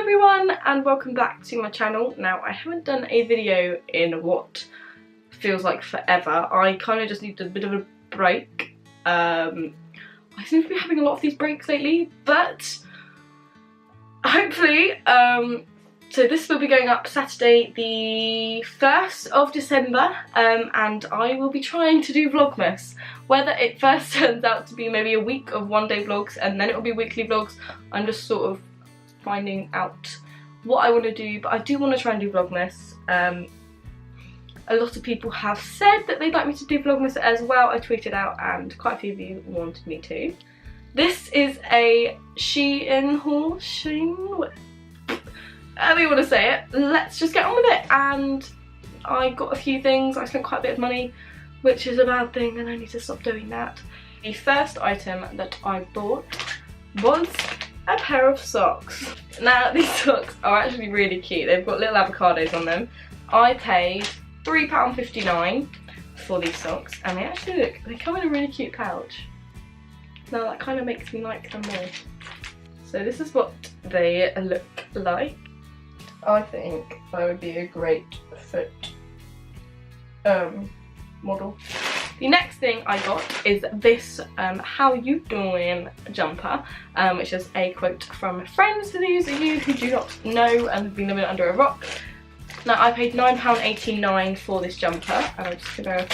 everyone and welcome back to my channel. Now I haven't done a video in what feels like forever. I kind of just need a bit of a break. I seem to be having a lot of these breaks lately, but hopefully, so this will be going up Saturday the 1st of December and I will be trying to do Vlogmas. Whether it first turns out to be maybe a week of one-day vlogs and then it will be weekly vlogs, I'm just sort of finding out what I want to do, but I do want to try and do Vlogmas. A lot of people have said that they'd like me to do Vlogmas as well. I tweeted out and quite a few of you wanted me to. This is a Shein haul. Shein? However you want to say it. Let's just get on with it. And I got a few things. I spent quite a bit of money, which is a bad thing and I need to stop doing that. The first item that I bought was a pair of socks. Now these socks are actually really cute. They've got little avocados on them. I paid £3.59 for these socks and they actually look, they come in a really cute pouch. Now that kind of makes me like them more. So this is what they look like. I think I would be a great fit model. The next thing I got is this how you doing jumper, which is a quote from friends for those of you who do not know and have been living under a rock. Now I paid £9.89 for this jumper and I'm just gonna,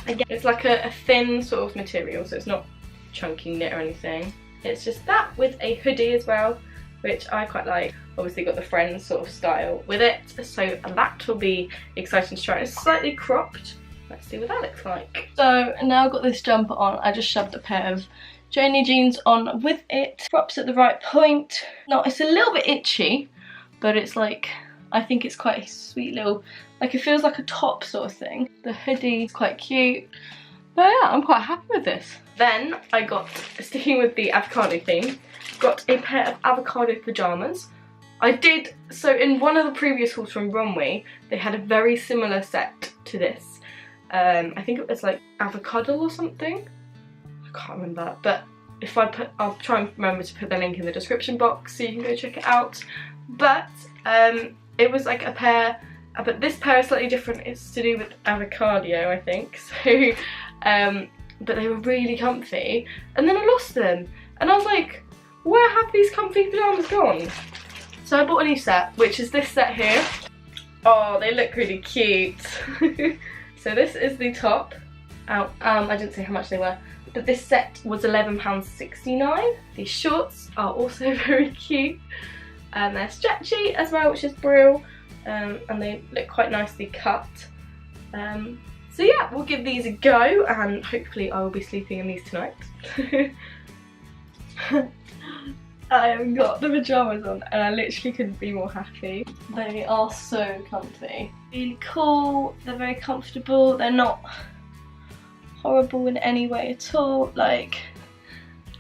again, it's like a thin sort of material, so it's not chunky knit or anything. It's just that with a hoodie as well, which I quite like. Obviously got the friends sort of style with it, so that will be exciting to try. It's slightly cropped. Let's see what that looks like. So now I've got this jumper on. I just shoved a pair of Janie jeans on with it. Crops at the right point. Now it's a little bit itchy, but it's like, I think it's quite a sweet little, like it feels like a top sort of thing. The hoodie is quite cute. But yeah, I'm quite happy with this. Then I got, sticking with the avocado theme, got a pair of avocado pyjamas. I did, so in one of the previous hauls from Runway, they had a very similar set to this. I think it was like avocado or something. I can't remember, but if I put, I'll try and remember to put the link in the description box so you can go check it out. But it was like a pair, but this pair is slightly different. It's to do with avocado, I think. So, but they were really comfy, and then I lost them, and I was like, where have these comfy pyjamas gone? So I bought a new set, which is this set here. Oh, they look really cute. So this is the top. I didn't say how much they were, but this set was £11.69. These shorts are also very cute. And they're stretchy as well, which is brill. And they look quite nicely cut. So yeah, we'll give these a go and hopefully I will be sleeping in these tonight. I have got the pyjamas on and I literally couldn't be more happy. They are so comfy. Really cool, they're very comfortable, they're not horrible in any way at all. Like,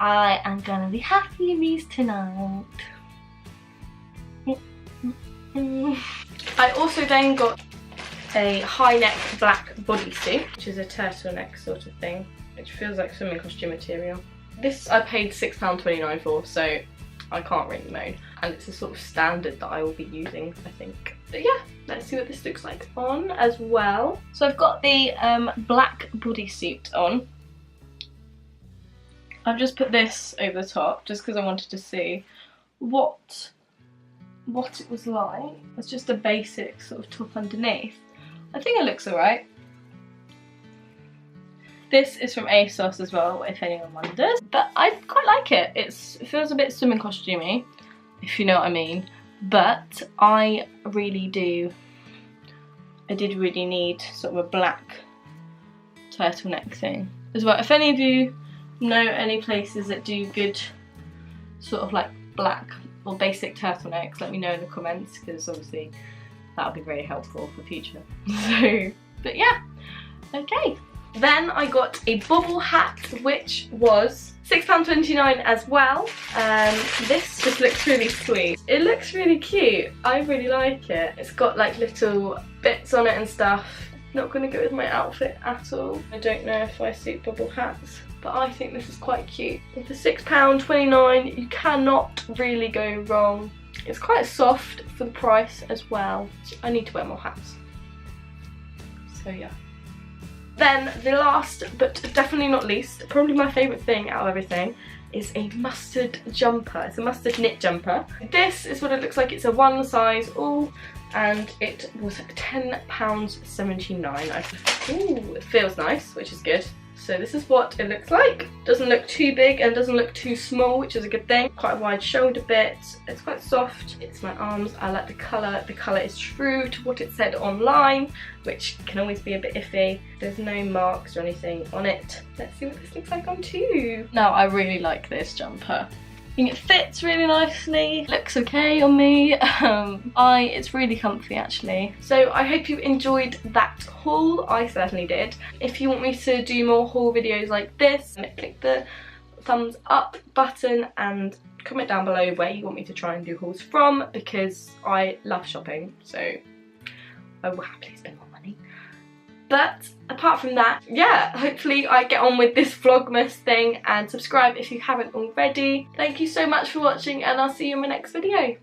I am gonna be happy in these tonight. I also then got a high neck black bodysuit, which is a turtleneck sort of thing, which feels like swimming costume material. This I paid £6.29 for, so I can't really moan, and it's a sort of standard that I will be using, I think. But yeah, let's see what this looks like on as well. So I've got the black bodysuit on. I've just put this over the top just because I wanted to see what it was like. It's just a basic sort of top underneath. I think it looks alright. This is from ASOS as well, if anyone wonders. But I quite like it. It feels a bit swimming costumey, if you know what I mean. But I did really need sort of a black turtleneck thing as well. If any of you know any places that do good sort of like black or basic turtlenecks, let me know in the comments, because obviously that'll be very helpful for future. So, but yeah, okay. Then I got a bobble hat, which was £6.29 as well. This just looks really sweet. It looks really cute. I really like it. It's got like little bits on it and stuff. Not going to go with my outfit at all. I don't know if I suit bobble hats, but I think this is quite cute. And for £6.29 you cannot really go wrong. It's quite soft for the price as well. I need to wear more hats. So yeah. Then the last, but definitely not least, probably my favourite thing out of everything, is a mustard jumper. It's a mustard knit jumper. This is what it looks like. It's a one size all, and it was £10.79. Ooh, it feels nice, which is good. So this is what it looks like. Doesn't look too big and doesn't look too small, which is a good thing. Quite a wide shoulder bit. It's quite soft. It's my arms. I like the colour. The colour is true to what it said online, which can always be a bit iffy. There's no marks or anything on it. Let's see what this looks like on too. Now, I really like this jumper. I think it fits really nicely, looks okay on me. It's really comfy actually. So I hope you enjoyed that haul. I certainly did. If you want me to do more haul videos like this, click the thumbs up button and comment down below where you want me to try and do hauls from, because I love shopping, so I will happily spend more money. But apart from that, yeah, hopefully I get on with this Vlogmas thing, and subscribe if you haven't already. Thank you so much for watching, and I'll see you in my next video.